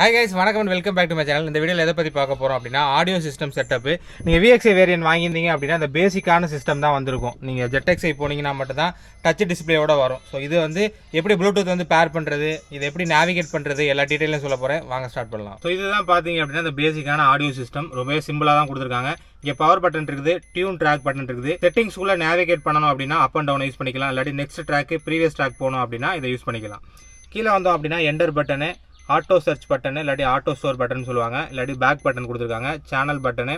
Hi guys, வணக்கம் and welcome back to my channel. இந்த வீடியோவில் எதை பற்றி பார்க்க போகிறோம் அப்படின்னா ஆடியோ சிஸ்டம் செட்டப்பு. நீங்கள் VXI வேரியன்ட் வாங்கியிருந்தீங்க அப்படின்னா அந்த பேசிக்கான சிஸ்டம் தான் வந்திருக்கும். நீங்கள் ZXI போனீங்கன்னா மட்டும்தான் டச் டிஸ்பிளேயோட வரும். ஸோ இது வந்து எப்படி ப்ளூடூத் வந்து பேர் பண்ணுறது, இது எப்படி நேவிகேட் பண்ணுறது, எல்லா டீட்டெயிலும் சொல்ல போகிறேன். வாங்க ஸ்டார்ட் பண்ணலாம். ஸோ இதுதான் பார்த்தீங்க அப்படின்னா இந்த பேசிக்கான ஆடியோ சிஸ்டம். ரொம்பவே சிம்பிளாக தான் கொடுத்துருக்காங்க. இங்கே பவர் பட்டன் இருக்குது, டியூன் ட்ராக் பட்டன் இருக்குது. செட்டிங்ஸ்குள்ளே நேவிகேட் பண்ணணும் அப்படின்னா அப் அண்ட் டவுன் யூஸ் பண்ணிக்கலாம். இல்லாட்டி நெக்ஸ்ட் ட்ராக்கு ப்ரீவியஸ் ட்ராக் போகணும் அப்படின்னா இதை யூஸ் பண்ணிக்கலாம். கீழே வந்தோம் அப்படின்னா enter button, auto search button இல்லாட்டி ஆட்டோ ஸ்டோர் பட்டன் சொல்லுவாங்க, இல்லாட்டி பேக் பட்டன் கொடுத்துருக்காங்க, channel button,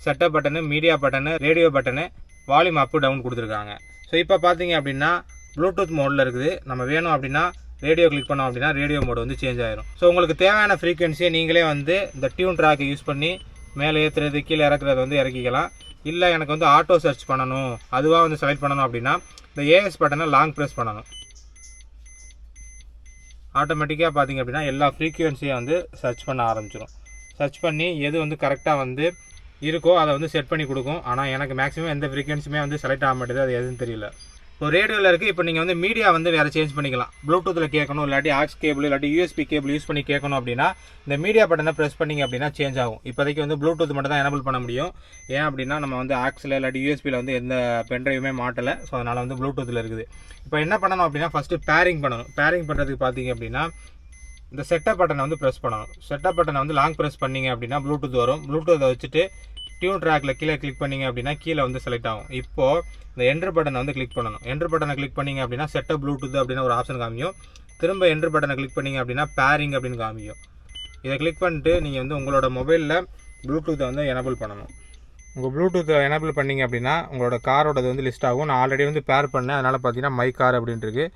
setup button, media button, radio button, volume up down கொடுத்துருக்காங்க. ஸோ இப்போ பார்த்தீங்க அப்படின்னா ப்ளூடூத் மோடில் இருக்குது. நம்ம வேணும் அப்படின்னா ரேடியோ கிளிக் பண்ணோம் அப்படின்னா ரேடியோ மோடு வந்து சேஞ்ச் ஆயிரும். ஸோ உங்களுக்கு தேவையான ஃப்ரீக்வன்சியை நீங்களே வந்து இந்த டியூன் ட்ராக்கை யூஸ் பண்ணி மேலே ஏற்றுறது கீழே இறக்குறது வந்து இறக்கிக்கலாம். இல்லை எனக்கு வந்து ஆட்டோ சர்ச் பண்ணணும், அதுவாக வந்து செலக்ட் பண்ணணும் அப்படின்னா இந்த ஏஎஸ் பட்டனை லாங் ப்ரெஸ் பண்ணணும். ஆட்டோமேட்டிக்காக பார்த்திங்க அப்படின்னா எல்லா ஃப்ரீக்வன்சியை வந்து சர்ச் பண்ண ஆரம்பிச்சிடும். சர்ச் பண்ணி எது வந்து கரெக்டாக வந்து இருக்கோ அதை வந்து செட் பண்ணி கொடுக்கும். ஆனால் எனக்கு மேக்ஸிமம் எந்த ஃப்ரீக்வன்சியுமே வந்து செலக்ட் ஆக மாட்டேது, அது எதுன்னு தெரியல. இப்போ ரேடியோவில் இருக்குது. இப்போ நீங்கள் வந்து மீடியா வந்து வேறு சேஞ்ச் பண்ணிக்கலாம். ப்ளூடூத்தில் கேட்கணும், இல்லாட்டி ஆக்ஸ் கேபிள் இல்லாட்டி USB கேபிள் யூஸ் பண்ணி கேட்கணும் அப்படின்னா இந்த மீடியா பட்டனை ப்ரெஸ் பண்ணிங்க அப்படின்னா சேஞ்ச் ஆகும். இப்போதைக்கு வந்து ப்ளூடூத் மட்டும் தான் எனபிள் பண்ண முடியும். ஏன் அப்படின்னா நம்ம வந்து ஆக்ஸில் இல்லாட்டி USBயில் வந்து எந்த பென்ட்ரைவுமே மாட்டலை. ஸோ அதனால் வந்து ப்ளூடூத்தில் இருக்குது. இப்போ என்ன பண்ணணும் அப்படின்னா ஃபஸ்ட்டு பேரிங் பண்ணணும். பேரிங் பண்ணுறதுக்கு பார்த்தீங்க அப்படின்னா இந்த செட்டப் பட்டனை வந்து ப்ரெஸ் பண்ணணும். செட்டப் பட்டனை வந்து லாங் ப்ரெஸ் பண்ணிங்க அப்படின்னா ப்ளூடூத் வரும். ப்ளூடூத்தை வச்சுட்டு டியூன் ட்ராக்கில் கீழே கிளிக் பண்ணிங்க அப்படின்னா கீழே வந்து செலக்ட் ஆகும். இப்போது இந்த என்ட்ரு பட்டனை வந்து கிளிக் பண்ணணும். என்ட்ரு பட்டனை கிளிக் பண்ணிங்க அப்படின்னா செட்டப் ப்ளூடூத் அப்படின்னு ஒரு ஆப்ஷன் காமிக்கும். திரும்ப என்ட்ரு பட்டனை கிளிக் பண்ணிங்க அப்படின்னா பேரிங் அப்படின்னு காமிக்கும். இதை கிளிக் பண்ணிட்டு நீங்கள் வந்து உங்களோட மொபைலில் ப்ளூடூத்தை வந்து எனபிள் பண்ணணும். உங்கள் ப்ளூடூத்தை எனபிள் பண்ணிங்க அப்படின்னா உங்களோட காரோடது வந்து லிஸ்ட் ஆகும். நான் ஆல்ரெடி வந்து பேர் பண்ணேன், அதனால் பார்த்தீங்கன்னா மை கார் அப்படின்ட்டுருக்கு.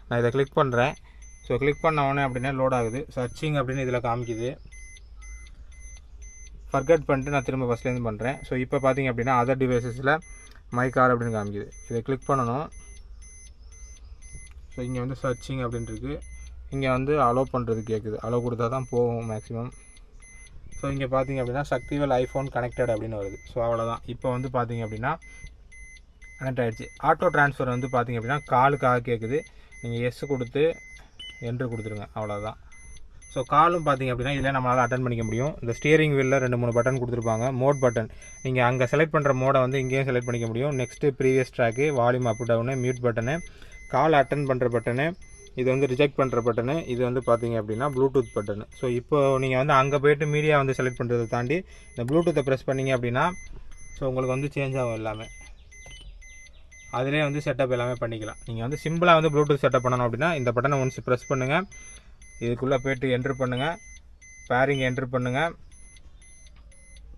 நான் இதை கிளிக் பண்ணுறேன். ஸோ கிளிக் பண்ண உடனே அப்படின்னா லோட் ஆகுது. சர்ச்சிங் அப்படின்னு இதில் காமிக்குது. ஃபர்கட் பண்ணிட்டு நான் திரும்ப ஃபஸ்ட்லேருந்து பண்ணுறேன். ஸோ இப்போ பார்த்தீங்க அப்படின்னா அதர் டிவைசஸில் மை கார் அப்படின்னு காமிக்குது. இதை கிளிக் பண்ணணும். ஸோ இங்கே வந்து சர்ச்சிங் அப்படின்ட்டுருக்கு. இங்கே வந்து அலோவ் பண்ணுறது கேட்குது. அலோவ் கொடுத்தா தான் போகும் மேக்ஸிமம். ஸோ இங்கே பார்த்தீங்க அப்படின்னா சக்திவேல் ஐஃபோன் கனெக்டட் அப்படின்னு வருது. ஸோ அவ்வளோதான். இப்போ வந்து பார்த்தீங்க அப்படின்னா கனெக்ட் ஆகிடுச்சு. ஆட்டோ ட்ரான்ஸ்ஃபர் வந்து பார்த்தீங்க அப்படின்னா காலுக்காக கேட்குது. நீங்கள் எஸ் கொடுத்து என்ட்ரு கொடுத்துருங்க, அவ்வளோதான். ஸோ காலும் பார்த்தீங்க அப்படின்னா இதில் நம்மளால் அட்டன் பண்ணிக்க முடியும். இந்த ஸ்டியரிங் வீலில் 2-3 பட்டன் கொடுத்துருப்பாங்க. மோட் பட்டன் நீங்கள் அங்கே செலக்ட் பண்ணுற மோடை வந்து இங்கேயும் செலக்ட் பண்ணிக்க முடியும். Next previous track, volume up down, mute button, call attend பண்ணுற பட்டனு, இது வந்து ரிஜெக்ட் பண்ணுற பட்டனு, இது வந்து பார்த்தீங்க அப்படின்னா ப்ளூடூத் பட்டனு. ஸோ இப்போ நீங்கள் வந்து அங்கே போய்ட்டு மீடியா வந்து செலக்ட் பண்ணுறதை தாண்டி இந்த ப்ளூடூத்தை ப்ரெஸ் பண்ணிங்க அப்படின்னா ஸோ உங்களுக்கு வந்து சேஞ்ச் ஆகும் எல்லாமே. அதிலே வந்து செட்டப் எல்லாமே பண்ணிக்கலாம். நீங்கள் வந்து சிம்பிளாக வந்து ப்ளூடூத் செட்டப் பண்ணணும் அப்படின்னா இந்த பட்டனை ஒன்ஸ் ப்ரெஸ் பண்ணுங்கள். இதுக்குள்ளே போய்ட்டு என்ட்ரு பண்ணுங்கள், பேரிங் என்ட்ரு பண்ணுங்கள்,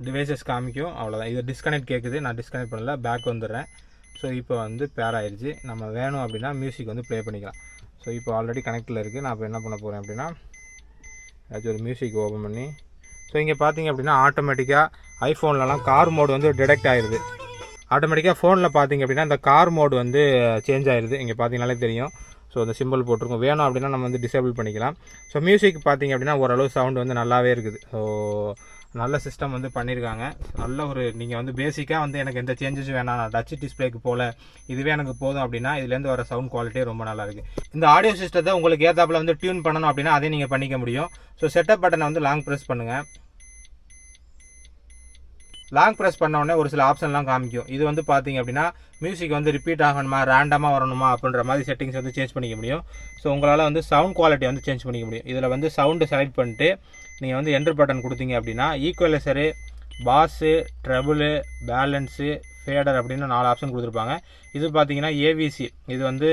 டிவைசஸ் காமிக்கும், அவ்வளோதான். இது டிஸ்கனெக்ட் கேட்குது, நான் டிஸ்கனெக்ட் பண்ணல, பேக் வந்துடுறேன். ஸோ இப்போ வந்து பேர் ஆயிடுச்சு. நம்ம வேணும் அப்படின்னா மியூசிக் வந்து ப்ளே பண்ணிக்கலாம். ஸோ இப்போ ஆல்ரெடி கனெக்டில் இருக்குது. நான் இப்போ என்ன பண்ண போகிறேன் அப்படின்னா ஏதாச்சும் ஒரு மியூசிக் ஓப்பன் பண்ணி ஸோ இங்கே பார்த்தீங்க அப்படின்னா ஆட்டோமேட்டிக்காக ஐஃபோன்லலாம் கார் மோடு வந்து டிடெக்ட் ஆகிடுது. ஆட்டோமேட்டிக்காக ஃபோனில் பார்த்தீங்க அப்படின்னா இந்த கார் மோடு வந்து சேஞ்ச் ஆகிடுது. இங்கே பார்த்தீங்கனாலே தெரியும். ஸோ அந்த சிம்பிள் போட்டிருக்கோம். வேணும் அப்படின்னா நம்ம வந்து டிசேபிள் பண்ணிக்கலாம். ஸோ மியூசிக் பார்த்தீங்க அப்படின்னா ஓரளவு சவுண்ட் வந்து நல்லாவே இருக்குது. ஸோ நல்ல சிஸ்டம் வந்து பண்ணியிருக்காங்க. நல்ல ஒரு நீங்கள் வந்து பேசிக்காக வந்து எனக்கு எந்த சேஞ்சஸும் வேணாம், நான் டச் டிஸ்பிளேக்கு போல் இதுவே எனக்கு போதும் அப்படின்னா இதுலேருந்து வர சவுண்ட் குவாலிட்டியே ரொம்ப நல்லா இருக்குது. இந்த ஆடியோ சிஸ்டத்தை உங்களுக்கு ஏற்றாப்பில் வந்து டியூன் பண்ணணும் அப்படின்னா அதையும் நீங்கள் பண்ணிக்க முடியும். ஸோ செட்டப் பட்டனை வந்து லாங் ப்ரெஸ் பண்ணுங்கள். லாங் ப்ரெஸ் பண்ண உடனே ஒரு சில ஆப்ஷன்லாம் காமிக்கும். இது வந்து பார்த்தீங்க அப்படின்னா மியூசிக் வந்து ரிப்பீட் ஆகணுமா, ரேண்டமாக வரணுமா அப்படின்ற மாதிரி செட்டிங்ஸ் வந்து சேஞ்ச் பண்ணிக்க முடியும். ஸோ உங்களால் வந்து சவுண்ட் குவாலிட்டி வந்து சேஞ்ச் பண்ணிக்க முடியும். இதில் வந்து சவுண்டு செலக்ட் பண்ணிட்டு நீங்கள் வந்து என்ட்ரு பட்டன் கொடுத்தீங்க அப்படின்னா ஈக்குவலைசரு, பாஸு, ட்ரபுளு, பேலன்ஸு, ஃபேடர் அப்படின்னு 4 ஆப்ஷன் கொடுத்துருப்பாங்க. இது பார்த்தீங்கன்னா ஏவிசி. இது வந்து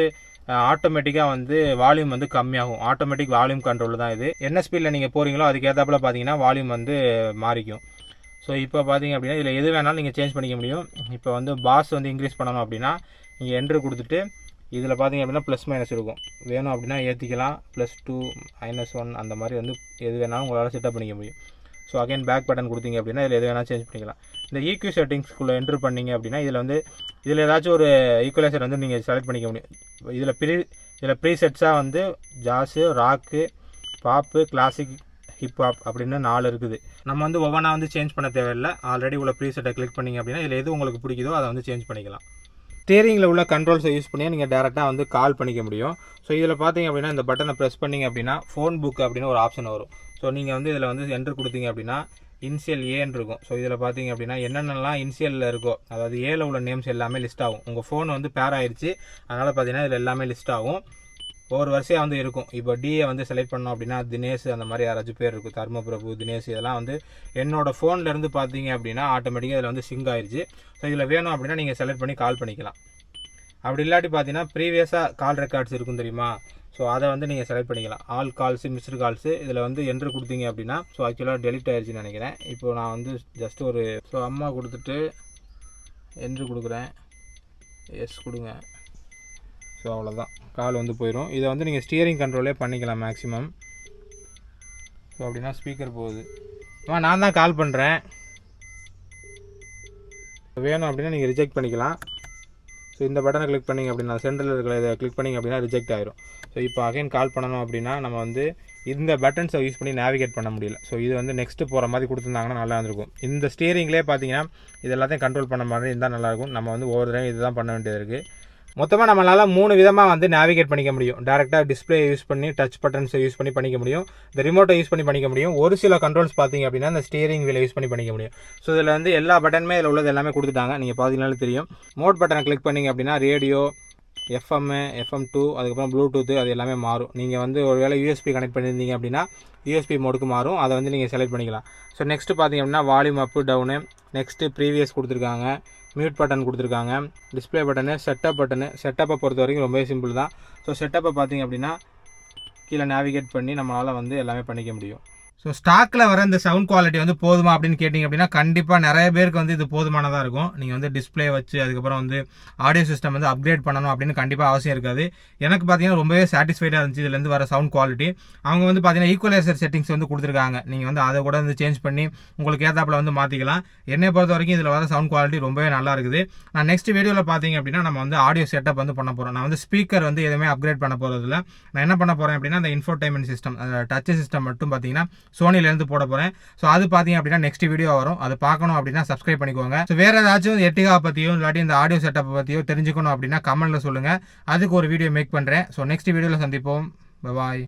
ஆட்டோமேட்டிக்காக வந்து வால்யூம் வந்து கம்மியாகும். ஆட்டோமேட்டிக் வால்யூம் கண்ட்ரோல் தான் இது. என்ன ஸ்பீடில் நீங்கள் போகிறீங்களோ அதுக்கு ஏற்றாப்பில் பார்த்தீங்கன்னா வால்யூம் வந்து மாறிக்கும். ஸோ இப்போ பார்த்தீங்க அப்படின்னா இதில் எது வேணாலும் நீங்கள் சேஞ்ச் பண்ணிக்க முடியும். இப்போ வந்து பாஸ் வந்து இன்க்ரீஸ் பண்ணணும் அப்படின்னா நீங்கள் என்ட்ரு கொடுத்துட்டு இதில் பார்த்தீங்க அப்படின்னா ப்ளஸ் மைனஸ் இருக்கும். வேணும் அப்படின்னா ஏற்றிக்கலாம், +2 -1 அந்த மாதிரி வந்து எது வேணாலும் உங்களால் செட்டப் பண்ணிக்க முடியும். ஸோ அகைன் பேக் பட்டன் கொடுத்தீங்க அப்படின்னா இதில் எது வேணாலும் சேஞ்ச் பண்ணிக்கலாம். இந்த EQ செட்டிங்ஸ்குள்ளே என்ட்ரு பண்ணிங்க அப்படின்னா இதில் ஏதாச்சும் ஒரு ஈக்குவலைசர் வந்து நீங்கள் செலக்ட் பண்ணிக்க முடியும். இதில் ப்ரீசெட்ஸாக வந்து ஜாஸு, ராக்கு, பாப்பு, கிளாசிக், ஹிப்ஹாப் அப்படின்னு 4 இருக்குது. நம்ம வந்து ஒவ்வொன்றா வந்து சேஞ்ச் பண்ண தேவையில்லை. ஆல்ரெடி உள்ள ப்ரீசெட்டை கிளிக் பண்ணிங்க அப்படின்னா இதில் எது உங்களுக்கு பிடிக்குதோ அதை வந்து சேஞ்ச் பண்ணிக்கலாம். ஸ்டீரிங்கில் உள்ள கண்ட்ரோல்ஸை யூஸ் பண்ணி நீங்கள் டேரெக்டாக வந்து கால் பண்ணிக்க முடியும். ஸோ இதில் பார்த்தீங்க அப்படின்னா இந்த பட்டனை ப்ரெஸ் பண்ணிங்க அப்படின்னா ஃபோன் புக் அப்படின்னு ஒரு ஆப்ஷன் வரும். ஸோ நீங்கள் வந்து இதில் வந்து என்ட்ரு கொடுத்தீங்க அப்படின்னா இனிஷியல் ஏன்னு இருக்கும். ஸோ இதில் பார்த்தீங்க அப்படின்னா என்னென்னலாம் இனிஷியலில் இருக்கோ, அதாவது ஏல உள்ள நேம்ஸ் எல்லாமே லிஸ்ட் ஆகும். உங்கள் ஃபோன் வந்து பேர் ஆயிடுச்சு, அதனால் பார்த்தீங்கன்னா இதில் எல்லாமே லிஸ்ட் ஆகும். ஒவ்வொரு வரிசையாக வந்து இருக்கும். இப்போ டிஏ வந்து செலக்ட் பண்ணோம் அப்படின்னா தினேஷ் அந்த மாதிரி யாராச்சும் பேர் இருக்கும், தர்மபிரபு, தினேஷ், இதெல்லாம் வந்து என்னோடய ஃபோன்லேருந்து பார்த்தீங்க அப்படின்னா ஆட்டோமேட்டிக்காக இதில் வந்து சிங்க் ஆயிடுச்சு. ஸோ இதில் வேணும் அப்படின்னா நீங்கள் செலக்ட் பண்ணி கால் பண்ணிக்கலாம். அப்படி இல்லாட்டி பார்த்தீங்கன்னா ப்ரீவியஸாக கால் ரெக்கார்ட்ஸ் இருக்கும் தெரியுமா, ஸோ அதை வந்து நீங்கள் செலக்ட் பண்ணிக்கலாம். ஆல் கால்ஸு, மிஸ்டு கால்ஸு, இதில் வந்து என்ட்ரு கொடுத்தீங்க அப்படின்னா, ஸோ ஆக்சுவலாக டெலிட் ஆயிடுச்சுன்னு நினைக்கிறேன். இப்போது நான் வந்து ஜஸ்ட் ஒரு அம்மா கொடுத்துட்டு என்ட்ரு கொடுக்குறேன், எஸ் கொடுங்க. ஸோ அவ்வளோதான், கால் வந்து போயிடும். இதை வந்து நீங்கள் ஸ்டியரிங் கண்ட்ரோலே பண்ணிக்கலாம் மேக்ஸிமம். ஸோ அப்படின்னா ஸ்பீக்கர் போகுது. நான் தான் கால் பண்ணுறேன், வேணும் அப்படின்னா நீங்கள் ரிஜெக்ட் பண்ணிக்கலாம். ஸோ இந்த பட்டனை கிளிக் பண்ணிங்க அப்படின்னா, சென்டரில் இருக்கிற இதை கிளிக் பண்ணிங்க அப்படின்னா ரிஜெக்ட் ஆயிரும். ஸோ இப்போ அகைன் கால் பண்ணணும் அப்படின்னா நம்ம வந்து இந்த பட்டன்ஸை யூஸ் பண்ணி நேவிகேட் பண்ண முடியல. ஸோ இது வந்து நெக்ஸ்ட்டு போகிற மாதிரி கொடுத்துருந்தாங்கன்னா நல்லா இருந்திருக்கும். இந்த ஸ்டியரிங்லேயே பார்த்தீங்கன்னா இது எல்லாத்தையும் கண்ட்ரோல் பண்ண மாதிரி இருந்தால் நல்லாயிருக்கும். நம்ம வந்து ஒவ்வொரு தடவை இதுதான் பண்ண வேண்டியது இருக்குது. மொத்தமாக நம்மளால் 3 விதமாக வந்து நேவிகேட் பண்ணிக்க முடியும். டேரெக்டாக டிஸ்பிளே யூஸ் பண்ணி, டச் பட்டன்ஸை யூஸ் பண்ணி பண்ணிக்க முடியும், இந்த ரிமோட்டை யூஸ் பண்ணி பண்ணிக்க முடியும். ஒரு சில கண்ட்ரோல்ஸ் பார்த்தீங்க அப்படின்னா இந்த ஸ்டியரிங் வீலை யூஸ் பண்ணி பண்ணிக்க முடியும். ஸோ இதில் வந்து எல்லா பட்டனுமே இதில் உள்ளது எல்லாமே கொடுத்துட்டாங்க. நீங்கள் பார்த்தீங்கன்னாலும் தெரியும். மோட் பட்டனை கிளிக் பண்ணிங்க அப்படின்னா ரேடியோ, FM2, அதுக்கப்புறம் ப்ளூடூத்து, அது எல்லாமே மாறும். நீங்கள் வந்து ஒரு வேளை யூஎஸ்பி கனெக்ட் பண்ணியிருந்தீங்க அப்படின்னா யூஎஸ்பி மோடுக்கு மாறும். அதை வந்து நீங்கள் செலக்ட் பண்ணிக்கலாம். ஸோ நெக்ஸ்ட்டு பார்த்தீங்க அப்படின்னா volume up, down, next previous கொடுத்துருக்காங்க, மியூட் பட்டன் கொடுத்துருக்காங்க, டிஸ்பிளே பட்டனு, செட்டப் பட்டனு. செட்டப்பை பொறுத்த வரைக்கும் ரொம்பவே சிம்பிள் தான். ஸோ செட்டப்பை பார்த்தீங்க அப்படின்னா கீழே நேவிகேட் பண்ணி நம்மளால் வந்து எல்லாமே பண்ணிக்க முடியும். ஸோ ஸ்டாக்கில் வர இந்த சவுண்ட் குவாலிட்டி வந்து போதுமா அப்படின்னு கேட்டிங்க அப்படின்னா கண்டிப்பாக நிறைய பேருக்கு வந்து இது போதுமானதாக இருக்கும். நீங்கள் வந்து டிஸ்பிளே வச்சு அதுக்கப்புறம் வந்து ஆடியோ சிஸ்டம் வந்து அப்கிரேட் பண்ணணும் அப்படின்னு கண்டிப்பாக அவசியம் இருக்காது. எனக்கு பார்த்தீங்கன்னா ரொம்பவே சாட்டிஸ்ஃபைடாக இருந்துச்சு இதுலேருந்து வர சவுண்ட் குவாலிட்டி. அவங்க வந்து பார்த்தீங்கன்னா ஈக்குவலைசர் செட்டிங்ஸ் வந்து கொடுத்துருக்காங்க. நீங்கள் வந்து அதை கூட வந்து சேஞ்ச் பண்ணி உங்களுக்கு ஏத்தாப்பில் வந்து மாற்றிக்கலாம். என்னை பொறுத்த வரைக்கும் இதில் வர சவுண்ட் குவாலிட்டி ரொம்பவே நல்லா இருக்குது. நான் நெக்ஸ்ட் வீடியோவில் பார்த்தீங்க அப்படின்னா நம்ம வந்து ஆடியோ செட்டப் வந்து பண்ண போகிறோம். நான் வந்து ஸ்பீக்கர் வந்து எதுவுமே அப்கிரேட் பண்ண போகிறதில்ல. நான் என்ன பண்ண போகிறேன் அப்படின்னா அந்த இன்ஃபோடைன்மெண்ட் சிஸ்டம், டச் சிஸ்டம் மட்டும் பார்த்தீங்கன்னா சோனிலேருந்து போட போகிறேன். ஸோ அது பார்த்தீங்க அப்படின்னா நெக்ஸ்ட் வீடியோ வரும். அது பார்க்கணும் அப்படின்னா சப்ஸ்கிரைப் பண்ணிக்கோங்க. ஸோ வேறு ஏதாச்சும் எர்டிகா பற்றியோ இல்லாட்டி இந்த ஆடியோ செட்டப் பற்றியோ தெரிஞ்சுக்கணும் அப்படின்னா கமெண்ட்டில் சொல்லுங்கள். அதுக்கு ஒரு வீடியோ மேக் பண்ணுறேன். ஸோ நெக்ஸ்ட் வீடியோவில் சந்திப்போம். பாய்.